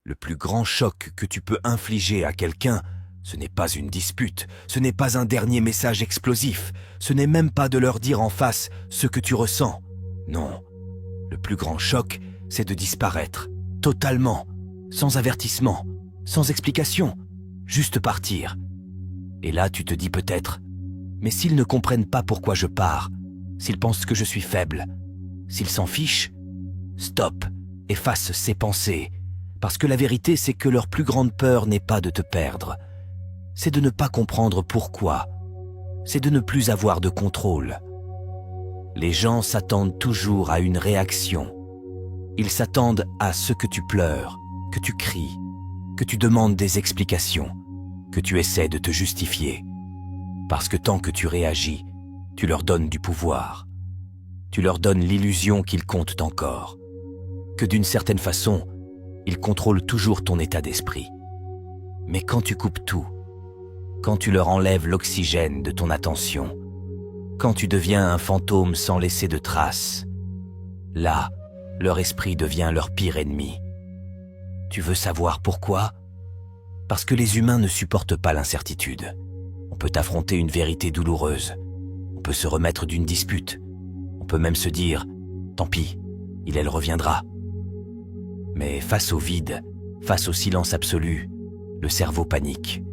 Le plus grand choc que tu peux infliger à quelqu'un, ce n'est pas une dispute, ce n'est pas un dernier message explosif, ce n'est même pas de leur dire en face ce que tu ressens. Non, le plus grand choc, c'est de disparaître, totalement, sans avertissement, sans explication, juste partir. Et là, tu te dis peut-être, mais s'ils ne comprennent pas pourquoi je pars, s'ils pensent que je suis faible, s'ils s'en fichent, stop, efface ces pensées, parce que la vérité, c'est que leur plus grande peur n'est pas de te perdre, c'est de ne pas comprendre pourquoi, c'est de ne plus avoir de contrôle. Les gens s'attendent toujours à une réaction. Ils s'attendent à ce que tu pleures, que tu cries, que tu demandes des explications, que tu essaies de te justifier. Parce que tant que tu réagis, tu leur donnes du pouvoir. Tu leur donnes l'illusion qu'ils comptent encore. Que d'une certaine façon, ils contrôlent toujours ton état d'esprit. Mais quand tu coupes tout, quand tu leur enlèves l'oxygène de ton attention, quand tu deviens un fantôme sans laisser de traces, là, leur esprit devient leur pire ennemi. Tu veux savoir pourquoi? Parce que les humains ne supportent pas l'incertitude. On peut affronter une vérité douloureuse. On peut se remettre d'une dispute. On peut même se dire « Tant pis, elle reviendra ». Mais face au vide, face au silence absolu, le cerveau panique.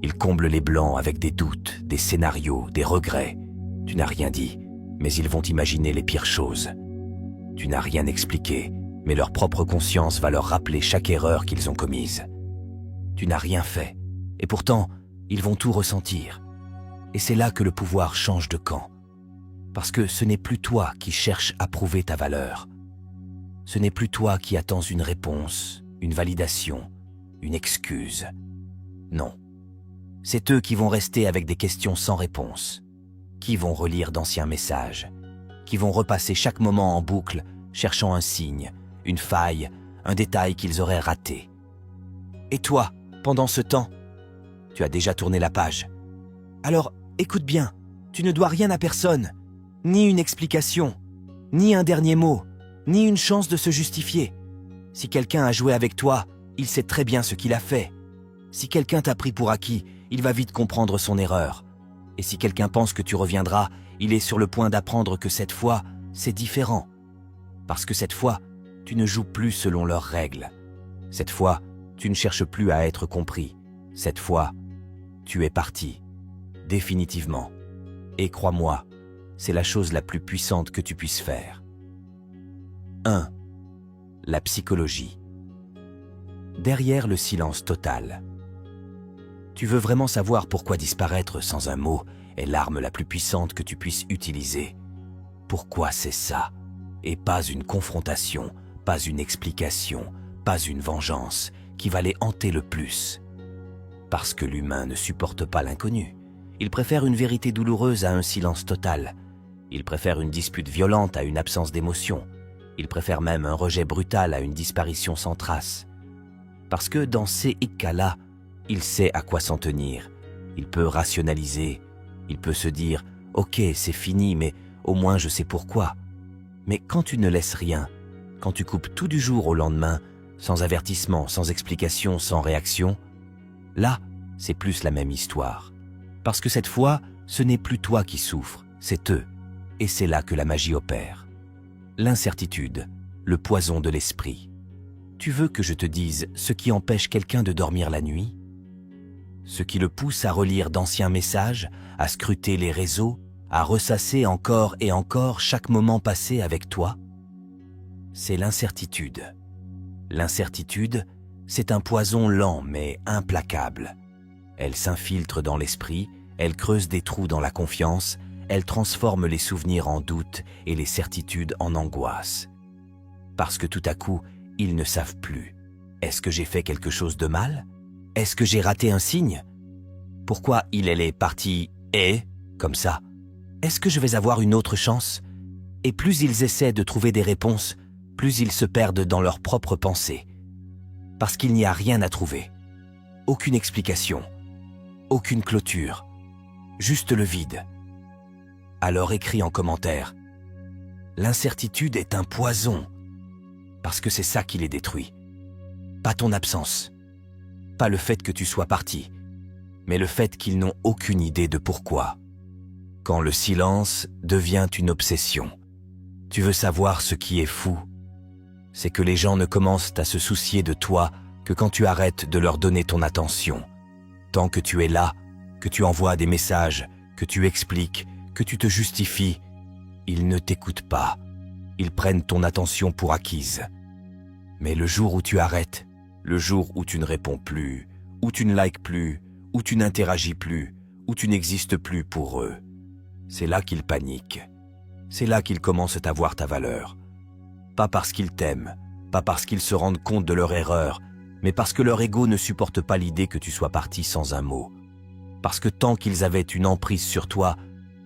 Il comble les blancs avec des doutes, des scénarios, des regrets. Tu n'as rien dit, mais ils vont imaginer les pires choses. Tu n'as rien expliqué, mais leur propre conscience va leur rappeler chaque erreur qu'ils ont commise. Tu n'as rien fait, et pourtant, ils vont tout ressentir. Et c'est là que le pouvoir change de camp. Parce que ce n'est plus toi qui cherches à prouver ta valeur. Ce n'est plus toi qui attends une réponse, une validation, une excuse. Non. C'est eux qui vont rester avec des questions sans réponse, qui vont relire d'anciens messages, qui vont repasser chaque moment en boucle, cherchant un signe, une faille, un détail qu'ils auraient raté. Et toi, pendant ce temps, tu as déjà tourné la page. Alors, écoute bien, tu ne dois rien à personne, ni une explication, ni un dernier mot, ni une chance de se justifier. Si quelqu'un a joué avec toi, il sait très bien ce qu'il a fait. Si quelqu'un t'a pris pour acquis, il va vite comprendre son erreur. Et si quelqu'un pense que tu reviendras, il est sur le point d'apprendre que cette fois, c'est différent. Parce que cette fois, tu ne joues plus selon leurs règles. Cette fois, tu ne cherches plus à être compris. Cette fois, tu es parti. Définitivement. Et crois-moi, c'est la chose la plus puissante que tu puisses faire. 1. La psychologie. Derrière le silence total. Tu veux vraiment savoir pourquoi disparaître sans un mot est l'arme la plus puissante que tu puisses utiliser. Pourquoi c'est ça, et pas une confrontation, pas une explication, pas une vengeance qui va les hanter le plus. Parce que l'humain ne supporte pas l'inconnu. Il préfère une vérité douloureuse à un silence total. Il préfère une dispute violente à une absence d'émotion. Il préfère même un rejet brutal à une disparition sans trace. Parce que dans ces cas-là, il sait à quoi s'en tenir. Il peut rationaliser. Il peut se dire « Ok, c'est fini, mais au moins je sais pourquoi ». Mais quand tu ne laisses rien, quand tu coupes tout du jour au lendemain, sans avertissement, sans explication, sans réaction, là, c'est plus la même histoire. Parce que cette fois, ce n'est plus toi qui souffres, c'est eux. Et c'est là que la magie opère. L'incertitude, le poison de l'esprit. Tu veux que je te dise ce qui empêche quelqu'un de dormir la nuit? Ce qui le pousse à relire d'anciens messages, à scruter les réseaux, à ressasser encore et encore chaque moment passé avec toi? C'est l'incertitude. L'incertitude, c'est un poison lent mais implacable. Elle s'infiltre dans l'esprit, elle creuse des trous dans la confiance, elle transforme les souvenirs en doutes et les certitudes en angoisse. Parce que tout à coup, ils ne savent plus. Est-ce que j'ai fait quelque chose de mal? Est-ce que j'ai raté un signe? Pourquoi elle est partie comme ça? Est-ce que je vais avoir une autre chance? Et plus ils essaient de trouver des réponses, plus ils se perdent dans leurs propres pensées. Parce qu'il n'y a rien à trouver. Aucune explication. Aucune clôture. Juste le vide. Alors écris en commentaire. L'incertitude est un poison. Parce que c'est ça qui les détruit. Pas ton absence. Pas le fait que tu sois parti, mais le fait qu'ils n'ont aucune idée de pourquoi. Quand le silence devient une obsession, tu veux savoir ce qui est fou? C'est que les gens ne commencent à se soucier de toi que quand tu arrêtes de leur donner ton attention. Tant que tu es là, que tu envoies des messages, que tu expliques, que tu te justifies, ils ne t'écoutent pas. Ils prennent ton attention pour acquise. Mais le jour où tu arrêtes, le jour où tu ne réponds plus, où tu ne likes plus, où tu n'interagis plus, où tu n'existes plus pour eux, c'est là qu'ils paniquent. C'est là qu'ils commencent à voir ta valeur. Pas parce qu'ils t'aiment, pas parce qu'ils se rendent compte de leur erreur, mais parce que leur ego ne supporte pas l'idée que tu sois parti sans un mot. Parce que tant qu'ils avaient une emprise sur toi,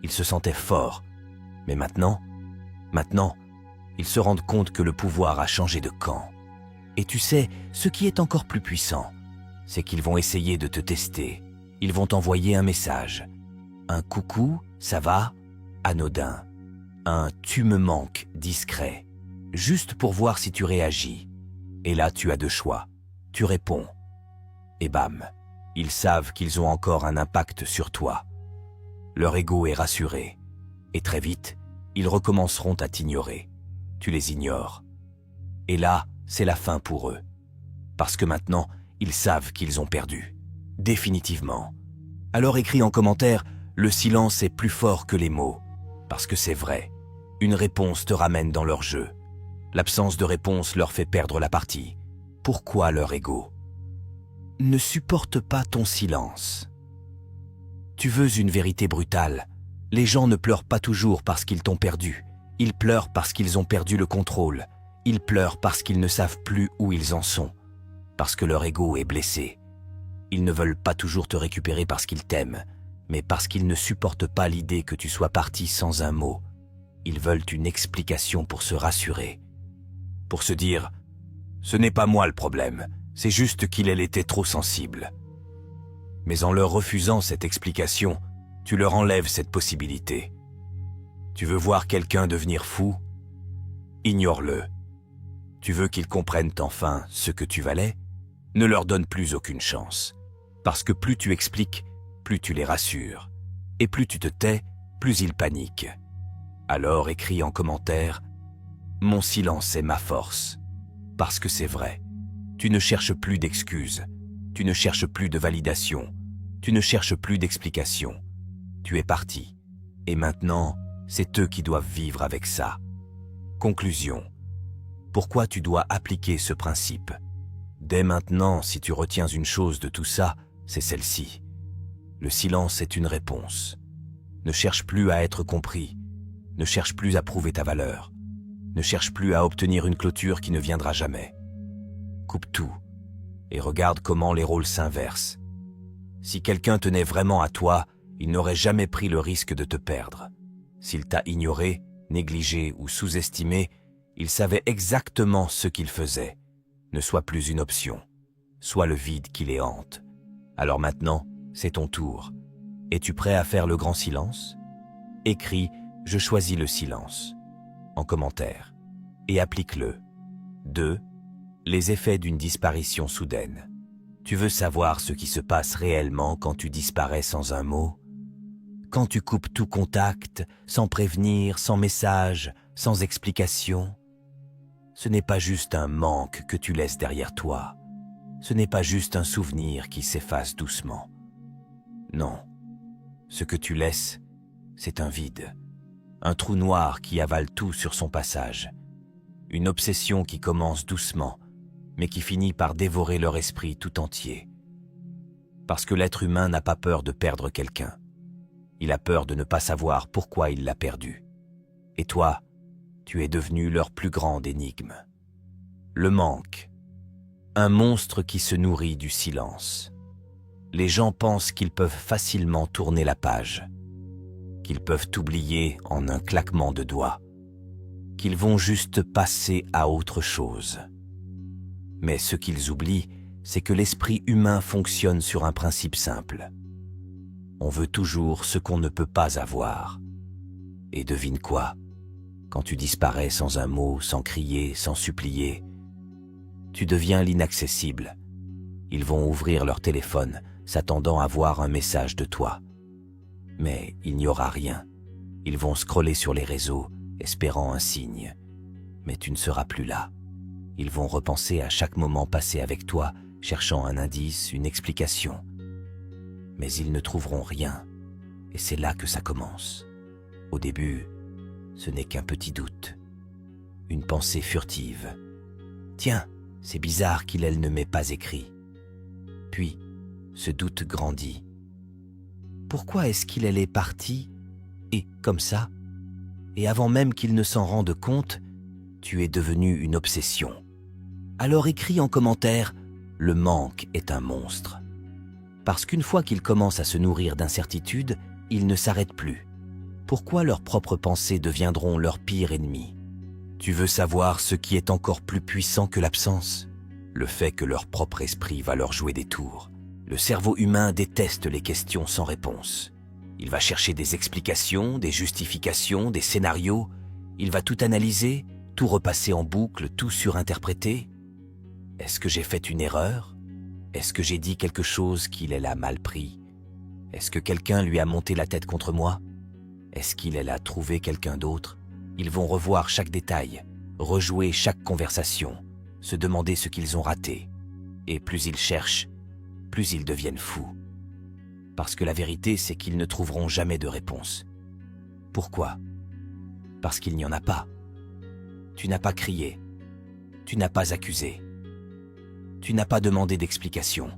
ils se sentaient forts. Mais maintenant, ils se rendent compte que le pouvoir a changé de camp. Et tu sais, ce qui est encore plus puissant, c'est qu'ils vont essayer de te tester. Ils vont t'envoyer un message. Un coucou, ça va? Anodin. Un tu me manques discret. Juste pour voir si tu réagis. Et là, tu as deux choix. Tu réponds. Et bam, ils savent qu'ils ont encore un impact sur toi. Leur ego est rassuré. Et très vite, ils recommenceront à t'ignorer. Tu les ignores. Et là, c'est la fin pour eux. Parce que maintenant, ils savent qu'ils ont perdu. Définitivement. Alors écris en commentaire, le silence est plus fort que les mots. Parce que c'est vrai. Une réponse te ramène dans leur jeu. L'absence de réponse leur fait perdre la partie. Pourquoi leur ego ne supporte pas ton silence? Tu veux une vérité brutale. Les gens ne pleurent pas toujours parce qu'ils t'ont perdu. Ils pleurent parce qu'ils ont perdu le contrôle. Ils pleurent parce qu'ils ne savent plus où ils en sont. Parce que leur ego est blessé. Ils ne veulent pas toujours te récupérer parce qu'ils t'aiment, mais parce qu'ils ne supportent pas l'idée que tu sois parti sans un mot. Ils veulent une explication pour se rassurer. Pour se dire « Ce n'est pas moi le problème, c'est juste qu'il était trop sensible. » Mais en leur refusant cette explication, tu leur enlèves cette possibilité. Tu veux voir quelqu'un devenir fou? Ignore-le. Tu veux qu'ils comprennent enfin ce que tu valais? Ne leur donne plus aucune chance. Parce que plus tu expliques, plus tu les rassures. Et plus tu te tais, plus ils paniquent. Alors écris en commentaire « Mon silence est ma force. » Parce que c'est vrai. Tu ne cherches plus d'excuses. Tu ne cherches plus de validation. Tu ne cherches plus d'explication. Tu es parti. Et maintenant, c'est eux qui doivent vivre avec ça. Conclusion. Pourquoi tu dois appliquer ce principe? Dès maintenant, si tu retiens une chose de tout ça, c'est celle-ci. Le silence est une réponse. Ne cherche plus à être compris. Ne cherche plus à prouver ta valeur. Ne cherche plus à obtenir une clôture qui ne viendra jamais. Coupe tout et regarde comment les rôles s'inversent. Si quelqu'un tenait vraiment à toi, il n'aurait jamais pris le risque de te perdre. S'il t'a ignoré, négligé ou sous-estimé, il savait exactement ce qu'il faisait. Ne sois plus une option. Sois le vide qui les hante. Alors maintenant, c'est ton tour. Es-tu prêt à faire le grand silence? Écris « Je choisis le silence » en commentaire et applique-le. 2. Les effets d'une disparition soudaine. Tu veux savoir ce qui se passe réellement quand tu disparais sans un mot? Quand tu coupes tout contact, sans prévenir, sans message, sans explication? Ce n'est pas juste un manque que tu laisses derrière toi. Ce n'est pas juste un souvenir qui s'efface doucement. Non. Ce que tu laisses, c'est un vide. Un trou noir qui avale tout sur son passage. Une obsession qui commence doucement, mais qui finit par dévorer leur esprit tout entier. Parce que l'être humain n'a pas peur de perdre quelqu'un. Il a peur de ne pas savoir pourquoi il l'a perdu. Et toi, tu es devenu leur plus grande énigme. Le manque. Un monstre qui se nourrit du silence. Les gens pensent qu'ils peuvent facilement tourner la page, qu'ils peuvent t'oublier en un claquement de doigts, qu'ils vont juste passer à autre chose. Mais ce qu'ils oublient, c'est que l'esprit humain fonctionne sur un principe simple. On veut toujours ce qu'on ne peut pas avoir. Et devine quoi? Quand tu disparais sans un mot, sans crier, sans supplier, Tu deviens l'inaccessible. Ils vont ouvrir leur téléphone, s'attendant à voir un message de toi. Mais il n'y aura rien. Ils vont scroller sur les réseaux, espérant un signe. Mais tu ne seras plus là. Ils vont repenser à chaque moment passé avec toi, cherchant un indice, une explication. Mais ils ne trouveront rien. Et c'est là que ça commence. Au début, ce n'est qu'un petit doute. Une pensée furtive. Tiens, c'est bizarre qu'il ne m'ait pas écrit. Puis, ce doute grandit. Pourquoi est-ce qu'il est parti, et comme ça? Et avant même qu'il ne s'en rende compte, tu es devenu une obsession. Alors écris en commentaire « Le manque est un monstre ». Parce qu'une fois qu'ils commencent à se nourrir d'incertitudes, ils ne s'arrêtent plus. Pourquoi leurs propres pensées deviendront leur pire ennemi? Tu veux savoir ce qui est encore plus puissant que l'absence? Le fait que leur propre esprit va leur jouer des tours. Le cerveau humain déteste les questions sans réponse. Il va chercher des explications, des justifications, des scénarios. Il va tout analyser, tout repasser en boucle, tout surinterpréter. Est-ce que j'ai fait une erreur? Est-ce que j'ai dit quelque chose qu'il a mal pris? Est-ce que quelqu'un lui a monté la tête contre moi? Est-ce qu'il a trouvé quelqu'un d'autre? Ils vont revoir chaque détail, rejouer chaque conversation, se demander ce qu'ils ont raté. Et plus ils cherchent, plus ils deviennent fous. Parce que la vérité, c'est qu'ils ne trouveront jamais de réponse. Pourquoi? Parce qu'il n'y en a pas. Tu n'as pas crié. Tu n'as pas accusé. Tu n'as pas demandé d'explication.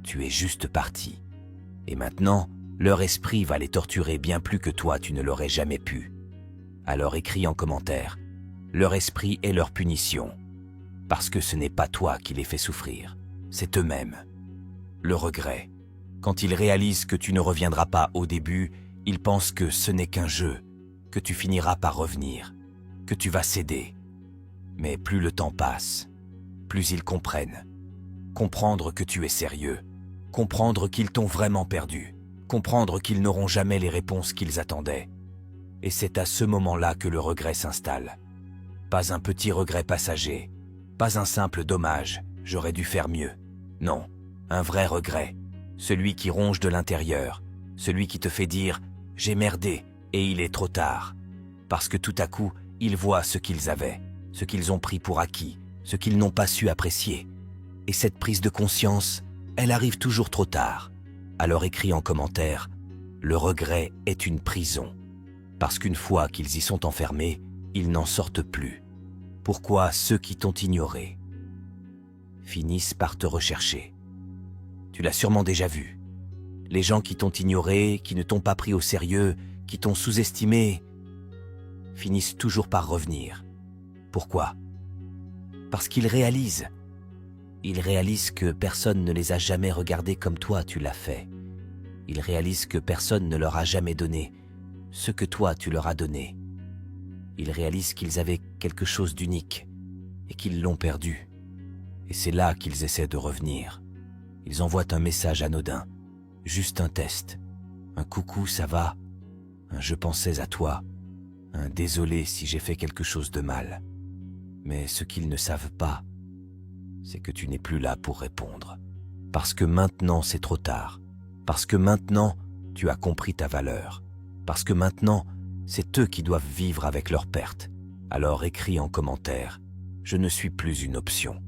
Tu es juste parti. Et maintenant, leur esprit va les torturer bien plus que toi tu ne l'aurais jamais pu. Alors écris en commentaire. Leur esprit est leur punition. Parce que ce n'est pas toi qui les fais souffrir, c'est eux-mêmes. Le regret. Quand ils réalisent que tu ne reviendras pas au début, ils pensent que ce n'est qu'un jeu, que tu finiras par revenir, que tu vas céder. Mais plus le temps passe, plus ils comprennent. Comprendre que tu es sérieux, comprendre qu'ils t'ont vraiment perdu, comprendre qu'ils n'auront jamais les réponses qu'ils attendaient. Et c'est à ce moment-là que le regret s'installe. Pas un petit regret passager, pas un simple dommage, j'aurais dû faire mieux. Non, un vrai regret, celui qui ronge de l'intérieur, celui qui te fait dire « j'ai merdé et il est trop tard ». Parce que tout à coup, ils voient ce qu'ils avaient, ce qu'ils ont pris pour acquis, ce qu'ils n'ont pas su apprécier. Et cette prise de conscience, elle arrive toujours trop tard. Alors écris en commentaire « Le regret est une prison ». Parce qu'une fois qu'ils y sont enfermés, ils n'en sortent plus. Pourquoi ceux qui t'ont ignoré finissent par te rechercher? Tu l'as sûrement déjà vu. Les gens qui t'ont ignoré, qui ne t'ont pas pris au sérieux, qui t'ont sous-estimé, finissent toujours par revenir. Pourquoi? Parce qu'ils réalisent. Ils réalisent que personne ne les a jamais regardés comme toi tu l'as fait. Ils réalisent que personne ne leur a jamais donné ce que toi tu leur as donné. Ils réalisent qu'ils avaient quelque chose d'unique et qu'ils l'ont perdu. Et c'est là qu'ils essaient de revenir. Ils envoient un message anodin, juste un test, un coucou ça va, un je pensais à toi, un désolé si j'ai fait quelque chose de mal. Mais ce qu'ils ne savent pas, c'est que tu n'es plus là pour répondre. Parce que maintenant c'est trop tard. Parce que maintenant tu as compris ta valeur. Parce que maintenant, c'est eux qui doivent vivre avec leur perte. Alors écris en commentaire « Je ne suis plus une option ».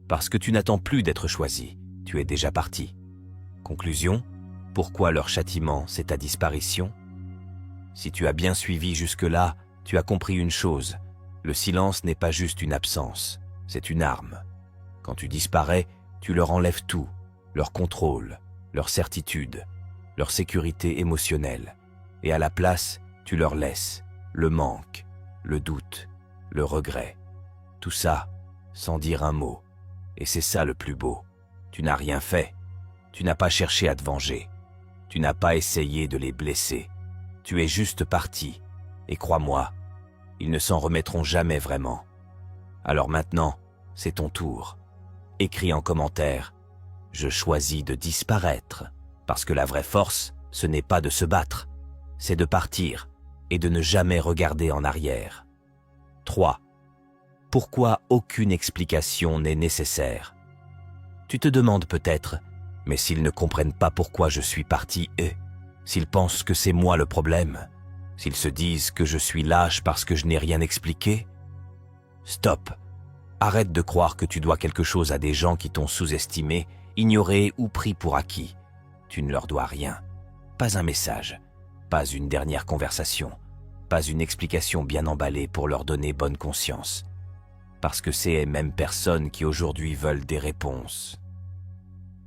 Parce que tu n'attends plus d'être choisi, tu es déjà parti. Conclusion, pourquoi leur châtiment, c'est ta disparition? Si tu as bien suivi jusque-là, tu as compris une chose. Le silence n'est pas juste une absence, c'est une arme. Quand tu disparais, tu leur enlèves tout, leur contrôle, leur certitude, leur sécurité émotionnelle. Et à la place, tu leur laisses le manque, le doute, le regret. Tout ça, sans dire un mot. Et c'est ça le plus beau. Tu n'as rien fait. Tu n'as pas cherché à te venger. Tu n'as pas essayé de les blesser. Tu es juste parti. Et crois-moi, ils ne s'en remettront jamais vraiment. Alors maintenant, c'est ton tour. Écris en commentaire « Je choisis de disparaître ». Parce que la vraie force, ce n'est pas de se battre. C'est de partir et de ne jamais regarder en arrière. 3. pourquoi aucune explication n'est nécessaire. Tu te demandes peut-être, mais s'ils ne comprennent pas pourquoi je suis parti, s'ils pensent que c'est moi le problème, s'ils se disent que je suis lâche parce que je n'ai rien expliqué, stop. Arrête de croire que tu dois quelque chose à des gens qui t'ont sous-estimé, ignoré ou pris pour acquis. Tu ne leur dois rien. Pas un message, pas une dernière conversation, pas une explication bien emballée pour leur donner bonne conscience. Parce que ces mêmes personnes qui aujourd'hui veulent des réponses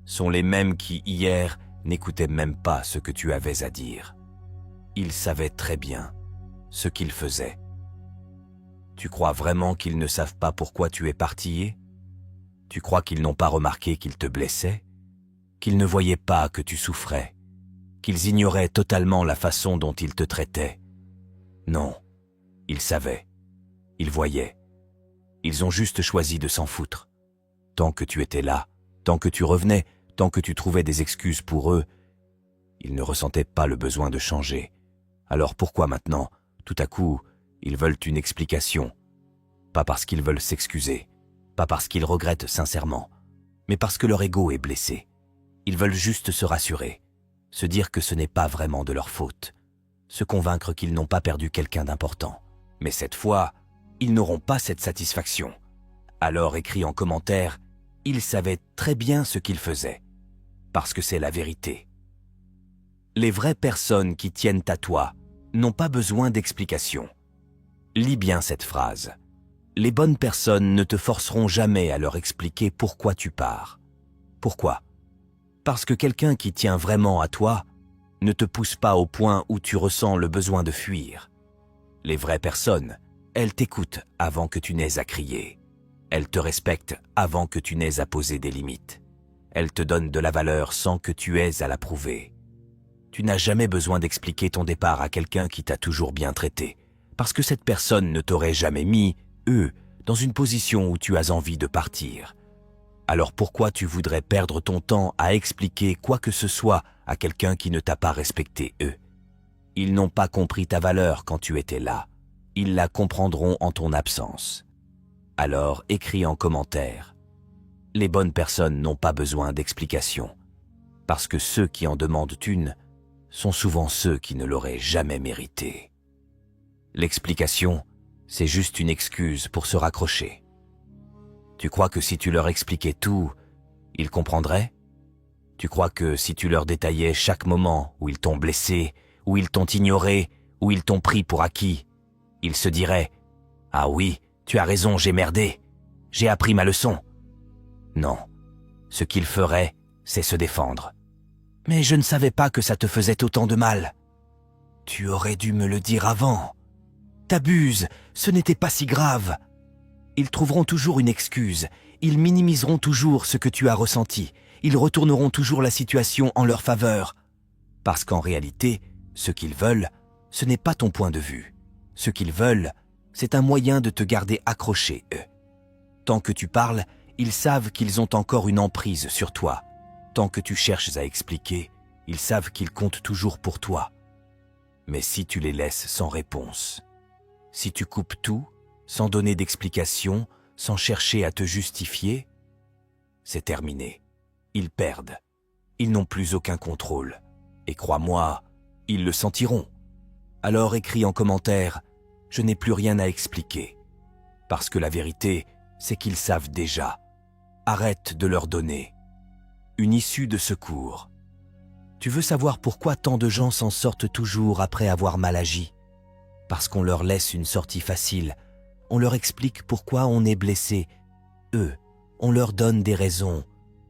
sont les mêmes qui, hier, n'écoutaient même pas ce que tu avais à dire. Ils savaient très bien ce qu'ils faisaient. Tu crois vraiment qu'ils ne savent pas pourquoi tu es parti? Tu crois qu'ils n'ont pas remarqué qu'ils te blessaient? Qu'ils ne voyaient pas que tu souffrais? Qu'ils ignoraient totalement la façon dont ils te traitaient? Non, ils savaient. Ils voyaient. Ils ont juste choisi de s'en foutre. Tant que tu étais là, tant que tu revenais, tant que tu trouvais des excuses pour eux, ils ne ressentaient pas le besoin de changer. Alors pourquoi maintenant, tout à coup, ils veulent une explication? Pas parce qu'ils veulent s'excuser, pas parce qu'ils regrettent sincèrement, mais parce que leur ego est blessé. Ils veulent juste se rassurer, se dire que ce n'est pas vraiment de leur faute, se convaincre qu'ils n'ont pas perdu quelqu'un d'important. Mais cette fois, ils n'auront pas cette satisfaction. Alors écris en commentaire, ils savaient très bien ce qu'ils faisaient, parce que c'est la vérité. Les vraies personnes qui tiennent à toi n'ont pas besoin d'explication. Lis bien cette phrase. Les bonnes personnes ne te forceront jamais à leur expliquer pourquoi tu pars. Pourquoi? Parce que quelqu'un qui tient vraiment à toi ne te pousse pas au point où tu ressens le besoin de fuir. Les vraies personnes, elles t'écoutent avant que tu n'aies à crier. Elles te respectent avant que tu n'aies à poser des limites. Elles te donnent de la valeur sans que tu aies à la prouver. Tu n'as jamais besoin d'expliquer ton départ à quelqu'un qui t'a toujours bien traité, parce que cette personne ne t'aurait jamais mis, dans une position où tu as envie de partir. Alors pourquoi tu voudrais perdre ton temps à expliquer quoi que ce soit à quelqu'un qui ne t'a pas respecté, Ils n'ont pas compris ta valeur quand tu étais là. Ils la comprendront en ton absence. Alors écris en commentaire. Les bonnes personnes n'ont pas besoin d'explications, parce que ceux qui en demandent une sont souvent ceux qui ne l'auraient jamais mérité. L'explication, c'est juste une excuse pour se raccrocher. Tu crois que si tu leur expliquais tout, ils comprendraient? Tu crois que si tu leur détaillais chaque moment où ils t'ont blessé, où ils t'ont ignoré, où ils t'ont pris pour acquis, ils se diraient « Ah oui, tu as raison, j'ai merdé, j'ai appris ma leçon ». Non, ce qu'ils feraient, c'est se défendre. « Mais je ne savais pas que ça te faisait autant de mal. »« Tu aurais dû me le dire avant. »« T'abuses, ce n'était pas si grave. » Ils trouveront toujours une excuse, ils minimiseront toujours ce que tu as ressenti, ils retourneront toujours la situation en leur faveur. Parce qu'en réalité, ce qu'ils veulent, ce n'est pas ton point de vue. Ce qu'ils veulent, c'est un moyen de te garder accroché, eux. Tant que tu parles, ils savent qu'ils ont encore une emprise sur toi. Tant que tu cherches à expliquer, ils savent qu'ils comptent toujours pour toi. Mais si tu les laisses sans réponse, si tu coupes tout, sans donner d'explication, sans chercher à te justifier, c'est terminé. Ils perdent. Ils n'ont plus aucun contrôle. Et crois-moi, ils le sentiront. Alors écris en commentaire « Je n'ai plus rien à expliquer ». Parce que la vérité, c'est qu'ils savent déjà. Arrête de leur donner une issue de secours. Tu veux savoir pourquoi tant de gens s'en sortent toujours après avoir mal agi? Parce qu'on leur laisse une sortie facile. On leur explique pourquoi on est blessé. Eux, on leur donne des raisons.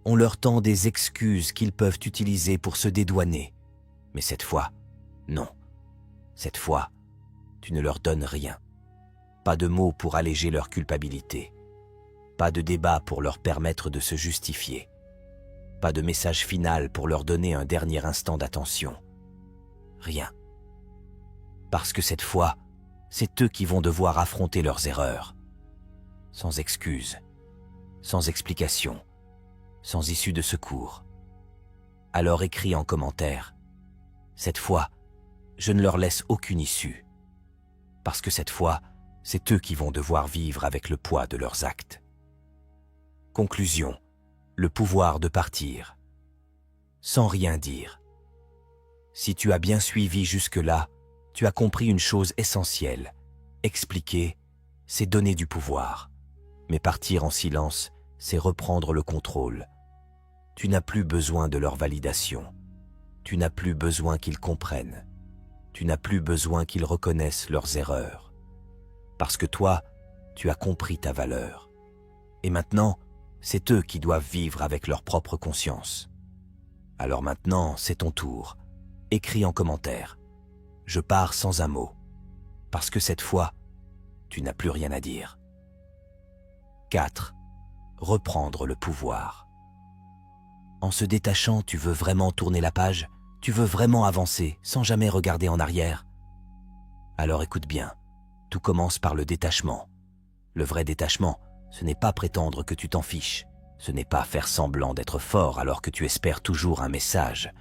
On leur tend des excuses qu'ils peuvent utiliser pour se dédouaner. Mais cette fois, non. Cette fois, tu ne leur donnes rien. Pas de mots pour alléger leur culpabilité. Pas de débat pour leur permettre de se justifier. Pas de message final pour leur donner un dernier instant d'attention. Rien. Parce que cette fois, c'est eux qui vont devoir affronter leurs erreurs. Sans excuse, sans explication, sans issue de secours. Alors écris en commentaire. Cette fois, je ne leur laisse aucune issue. Parce que cette fois, c'est eux qui vont devoir vivre avec le poids de leurs actes. Conclusion. Le pouvoir de partir. Sans rien dire. Si tu as bien suivi jusque-là, tu as compris une chose essentielle. Expliquer, c'est donner du pouvoir. Mais partir en silence, c'est reprendre le contrôle. Tu n'as plus besoin de leur validation. Tu n'as plus besoin qu'ils comprennent. Tu n'as plus besoin qu'ils reconnaissent leurs erreurs. Parce que toi, tu as compris ta valeur. Et maintenant, c'est eux qui doivent vivre avec leur propre conscience. Alors maintenant, c'est ton tour. Écris en commentaire. Je pars sans un mot. Parce que cette fois, tu n'as plus rien à dire. 4. Reprendre le pouvoir. En se détachant, tu veux vraiment tourner la page? Tu veux vraiment avancer sans jamais regarder en arrière? Alors écoute bien, tout commence par le détachement. Le vrai détachement, ce n'est pas prétendre que tu t'en fiches. Ce n'est pas faire semblant d'être fort alors que tu espères toujours un message.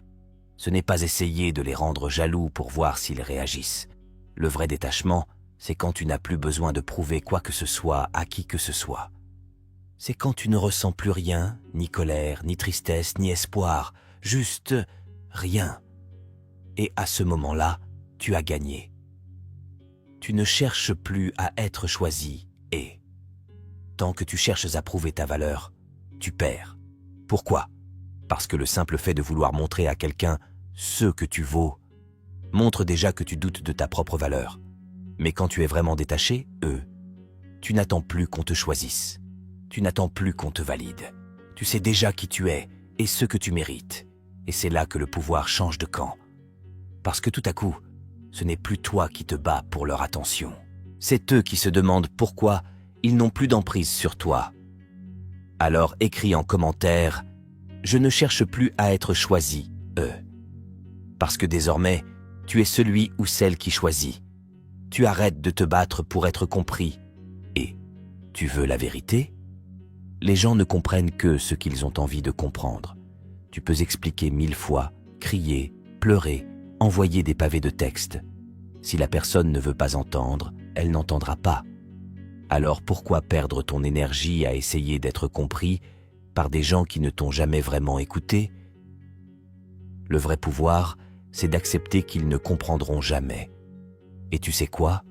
Ce n'est pas essayer de les rendre jaloux pour voir s'ils réagissent. Le vrai détachement, c'est quand tu n'as plus besoin de prouver quoi que ce soit à qui que ce soit. C'est quand tu ne ressens plus rien, ni colère, ni tristesse, ni espoir, juste rien. Et à ce moment-là, tu as gagné. Tu ne cherches plus à être choisi et, tant que tu cherches à prouver ta valeur, tu perds. Pourquoi? Parce que le simple fait de vouloir montrer à quelqu'un ce que tu vaux montre déjà que tu doutes de ta propre valeur. Mais quand tu es vraiment détaché, tu n'attends plus qu'on te choisisse. Tu n'attends plus qu'on te valide. Tu sais déjà qui tu es et ce que tu mérites. Et c'est là que le pouvoir change de camp. Parce que tout à coup, ce n'est plus toi qui te bats pour leur attention. C'est eux qui se demandent pourquoi ils n'ont plus d'emprise sur toi. Alors écris en commentaire « Je ne cherche plus à être choisi, Parce que désormais, tu es celui ou celle qui choisit. Tu arrêtes de te battre pour être compris. Et tu veux la vérité? Les gens ne comprennent que ce qu'ils ont envie de comprendre. Tu peux expliquer 1000 fois, crier, pleurer, envoyer des pavés de texte. Si la personne ne veut pas entendre, elle n'entendra pas. Alors pourquoi perdre ton énergie à essayer d'être compris par des gens qui ne t'ont jamais vraiment écouté? Le vrai pouvoir, c'est d'accepter qu'ils ne comprendront jamais. Et tu sais quoi?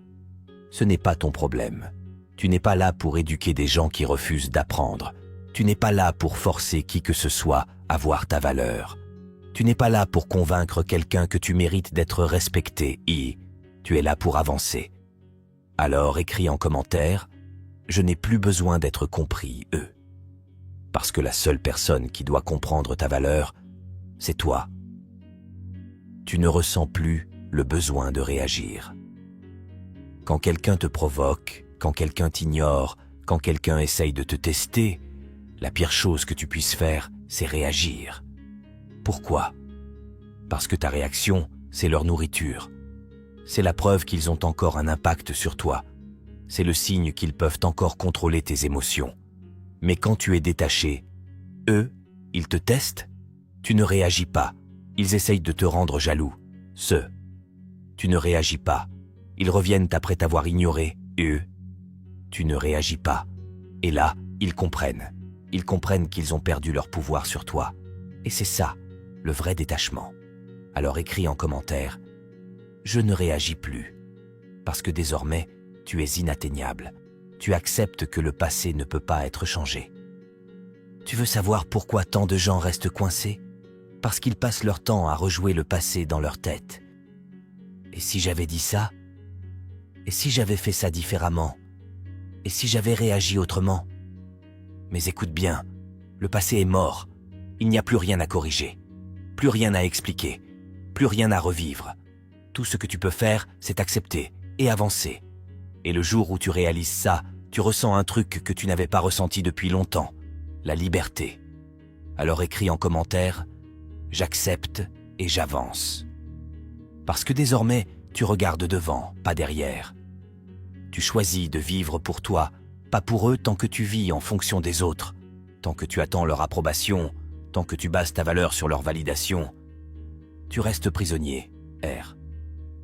Ce n'est pas ton problème. Tu n'es pas là pour éduquer des gens qui refusent d'apprendre. Tu n'es pas là pour forcer qui que ce soit à voir ta valeur. Tu n'es pas là pour convaincre quelqu'un que tu mérites d'être respecté et tu es là pour avancer. Alors écris en commentaire « Je n'ai plus besoin d'être compris, Parce que la seule personne qui doit comprendre ta valeur, c'est toi. Tu ne ressens plus le besoin de réagir. Quand quelqu'un te provoque, quand quelqu'un t'ignore, quand quelqu'un essaye de te tester, la pire chose que tu puisses faire, c'est réagir. Pourquoi? Parce que ta réaction, c'est leur nourriture. C'est la preuve qu'ils ont encore un impact sur toi. C'est le signe qu'ils peuvent encore contrôler tes émotions. Mais quand tu es détaché, eux, ils te testent? Tu ne réagis pas. Ils essayent de te rendre jaloux. Tu ne réagis pas. Ils reviennent après t'avoir ignoré. Tu ne réagis pas. Et là, ils comprennent. Ils comprennent qu'ils ont perdu leur pouvoir sur toi. Et c'est ça, le vrai détachement. Alors écris en commentaire « Je ne réagis plus ». Parce que désormais, tu es inatteignable. Tu acceptes que le passé ne peut pas être changé. Tu veux savoir pourquoi tant de gens restent coincés? Parce qu'ils passent leur temps à rejouer le passé dans leur tête. Et si j'avais dit ça? Et si j'avais fait ça différemment? Et si j'avais réagi autrement? Mais écoute bien, le passé est mort. Il n'y a plus rien à corriger. Plus rien à expliquer. Plus rien à revivre. Tout ce que tu peux faire, c'est accepter et avancer. Et le jour où tu réalises ça, tu ressens un truc que tu n'avais pas ressenti depuis longtemps. La liberté. Alors écris en commentaire « J'accepte et j'avance ». Parce que désormais, tu regardes devant, pas derrière. Tu choisis de vivre pour toi, pas pour eux tant que tu vis en fonction des autres, tant que tu attends leur approbation, tant que tu bases ta valeur sur leur validation. Tu restes prisonnier,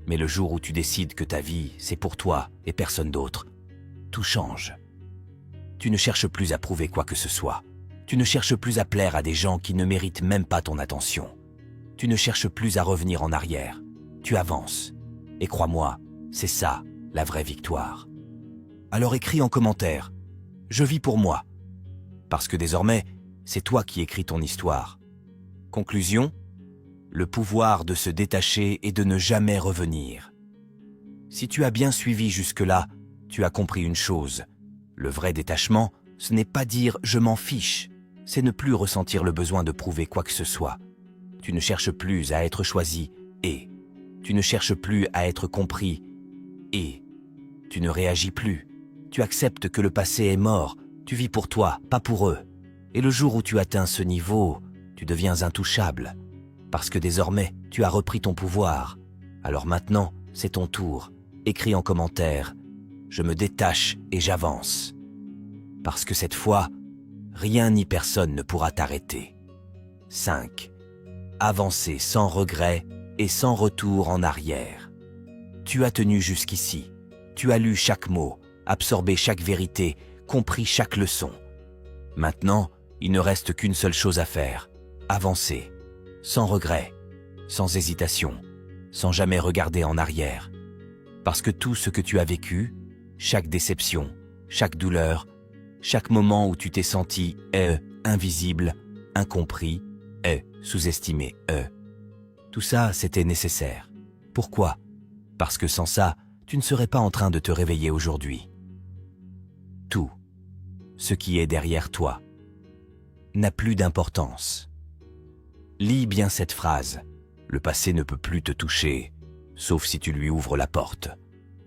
Mais le jour où tu décides que ta vie, c'est pour toi et personne d'autre, tout change. Tu ne cherches plus à prouver quoi que ce soit. Tu ne cherches plus à plaire à des gens qui ne méritent même pas ton attention. Tu ne cherches plus à revenir en arrière. Tu avances. Et crois-moi, c'est ça, la vraie victoire. Alors écris en commentaire « Je vis pour moi ». Parce que désormais, c'est toi qui écris ton histoire. Conclusion, le pouvoir de se détacher et de ne jamais revenir. Si tu as bien suivi jusque-là, tu as compris une chose. Le vrai détachement, ce n'est pas dire « je m'en fiche », c'est ne plus ressentir le besoin de prouver quoi que ce soit. Tu ne cherches plus à être choisi et tu ne cherches plus à être compris et tu ne réagis plus. Tu acceptes que le passé est mort, tu vis pour toi, pas pour eux. Et le jour où tu atteins ce niveau, tu deviens intouchable. Parce que désormais, tu as repris ton pouvoir. Alors maintenant, c'est ton tour. Écris en commentaire « Je me détache et j'avance ». Parce que cette fois, rien ni personne ne pourra t'arrêter. 5. Avancer sans regret et sans retour en arrière. Tu as tenu jusqu'ici. Tu as lu chaque mot, absorbé chaque vérité, compris chaque leçon. Maintenant, il ne reste qu'une seule chose à faire. Avancer. Sans regret, sans hésitation, sans jamais regarder en arrière. Parce que tout ce que tu as vécu, chaque déception, chaque douleur, chaque moment où tu t'es senti invisible, incompris, sous-estimé, tout ça, c'était nécessaire. Pourquoi? Parce que sans ça, tu ne serais pas en train de te réveiller aujourd'hui. Tout, ce qui est derrière toi, n'a plus d'importance. Lis bien cette phrase. Le passé ne peut plus te toucher, sauf si tu lui ouvres la porte.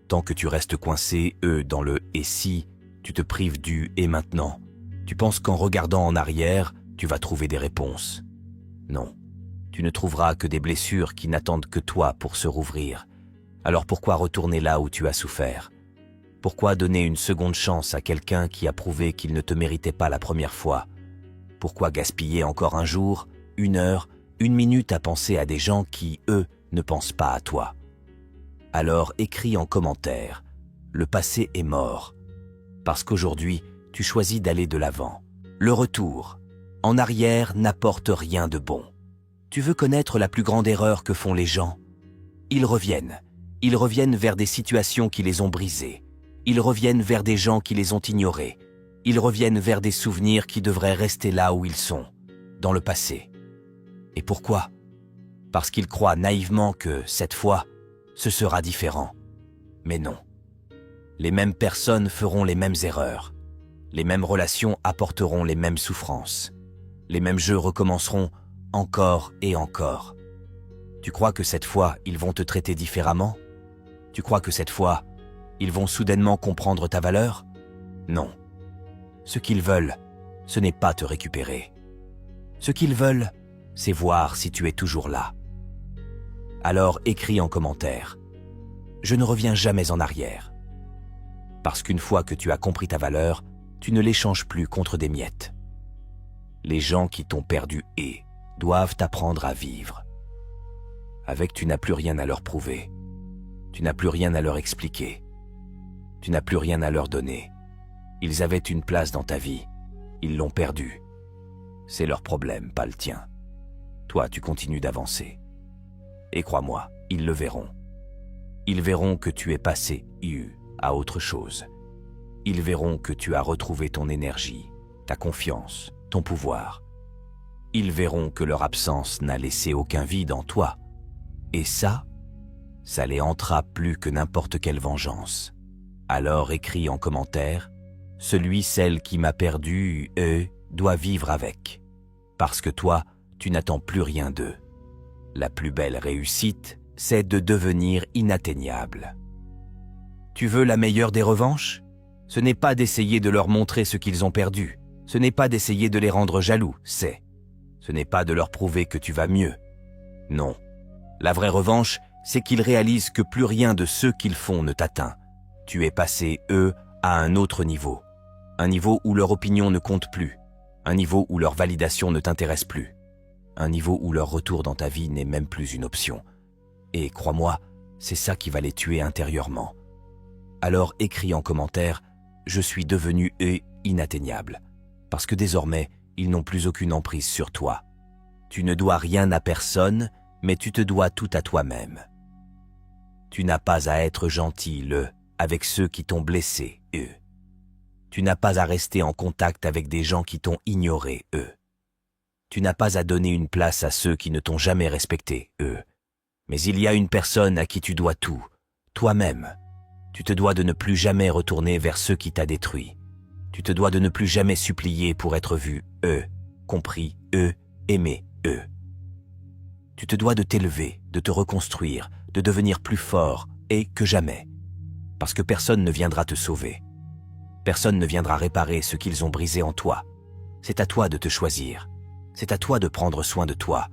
Tant que tu restes coincé, dans le « et si », tu te prives du « et maintenant ». Tu penses qu'en regardant en arrière, tu vas trouver des réponses. Non, tu ne trouveras que des blessures qui n'attendent que toi pour se rouvrir. Alors pourquoi retourner là où tu as souffert? Pourquoi donner une seconde chance à quelqu'un qui a prouvé qu'il ne te méritait pas la première fois? Pourquoi gaspiller encore un jour, une heure, une minute à penser à des gens qui, eux, ne pensent pas à toi? Alors écris en commentaire « Le passé est mort ». Parce qu'aujourd'hui, tu choisis d'aller de l'avant. Le retour, en arrière, n'apporte rien de bon. Tu veux connaître la plus grande erreur que font les gens? Ils reviennent. Ils reviennent vers des situations qui les ont brisés. Ils reviennent vers des gens qui les ont ignorés. Ils reviennent vers des souvenirs qui devraient rester là où ils sont, dans le passé. Et pourquoi? Parce qu'ils croient naïvement que, cette fois, ce sera différent. Mais non. Les mêmes personnes feront les mêmes erreurs. Les mêmes relations apporteront les mêmes souffrances. Les mêmes jeux recommenceront encore et encore. Tu crois que cette fois, ils vont te traiter différemment? Tu crois que cette fois, ils vont soudainement comprendre ta valeur? Non. Ce qu'ils veulent, ce n'est pas te récupérer. Ce qu'ils veulent, c'est voir si tu es toujours là. Alors écris en commentaire « Je ne reviens jamais en arrière ». Parce qu'une fois que tu as compris ta valeur, tu ne l'échanges plus contre des miettes. Les gens qui t'ont perdu doivent apprendre à vivre. Avec tu n'as plus rien à leur prouver. Tu n'as plus rien à leur expliquer. Tu n'as plus rien à leur donner. Ils avaient une place dans ta vie. Ils l'ont perdue. C'est leur problème, pas le tien. Toi, tu continues d'avancer. Et crois-moi, ils le verront. Ils verront que tu es passé à autre chose. Ils verront que tu as retrouvé ton énergie, ta confiance, ton pouvoir. Ils verront que leur absence n'a laissé aucun vide en toi. Et ça les hantera plus que n'importe quelle vengeance. Alors écris en commentaire « Celui/celle qui m'a perdu, doit vivre avec. » Parce que toi, tu n'attends plus rien d'eux. La plus belle réussite, c'est de devenir inatteignable. Tu veux la meilleure des revanches? Ce n'est pas d'essayer de leur montrer ce qu'ils ont perdu. Ce n'est pas d'essayer de les rendre jaloux, Ce n'est pas de leur prouver que tu vas mieux. Non. La vraie revanche, c'est qu'ils réalisent que plus rien de ce qu'ils font ne t'atteint. Tu es passé, à un autre niveau. Un niveau où leur opinion ne compte plus. Un niveau où leur validation ne t'intéresse plus. Un niveau où leur retour dans ta vie n'est même plus une option. Et crois-moi, c'est ça qui va les tuer intérieurement. Alors écris en commentaire « je suis devenu eux inatteignable. Parce que désormais, ils n'ont plus aucune emprise sur toi. Tu ne dois rien à personne, mais tu te dois tout à toi-même. Tu n'as pas à être gentil, avec ceux qui t'ont blessé, eux. Tu n'as pas à rester en contact avec des gens qui t'ont ignoré, eux. Tu n'as pas à donner une place à ceux qui ne t'ont jamais respecté, eux. Mais il y a une personne à qui tu dois tout, toi-même. Tu te dois de ne plus jamais retourner vers ceux qui t'a détruit. Tu te dois de ne plus jamais supplier pour être vu, compris, aimé, Tu te dois de t'élever, de te reconstruire, de devenir plus fort, et que jamais. Parce que personne ne viendra te sauver. Personne ne viendra réparer ce qu'ils ont brisé en toi. C'est à toi de te choisir. C'est à toi de prendre soin de toi.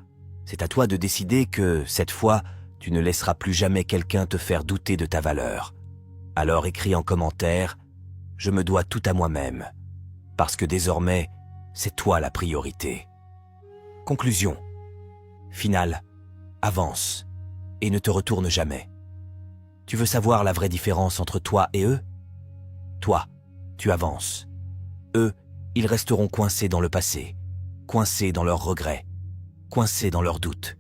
C'est à toi de décider que, cette fois, tu ne laisseras plus jamais quelqu'un te faire douter de ta valeur. Alors écris en commentaire « Je me dois tout à moi-même » parce que désormais, c'est toi la priorité. Conclusion. Finale. Avance et ne te retourne jamais. Tu veux savoir la vraie différence entre toi et eux? Toi, tu avances. Eux, ils resteront coincés dans le passé, coincés dans leurs regrets, coincés dans leurs doutes,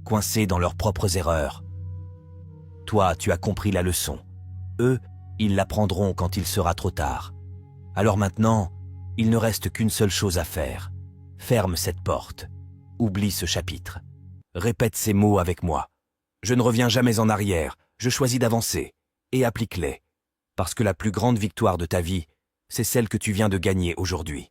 coincés dans leurs propres erreurs. Toi, tu as compris la leçon. Eux, ils l'apprendront quand il sera trop tard. Alors maintenant, il ne reste qu'une seule chose à faire. Ferme cette porte. Oublie ce chapitre. Répète ces mots avec moi. Je ne reviens jamais en arrière, je choisis d'avancer. Et applique-les. Parce que la plus grande victoire de ta vie, c'est celle que tu viens de gagner aujourd'hui.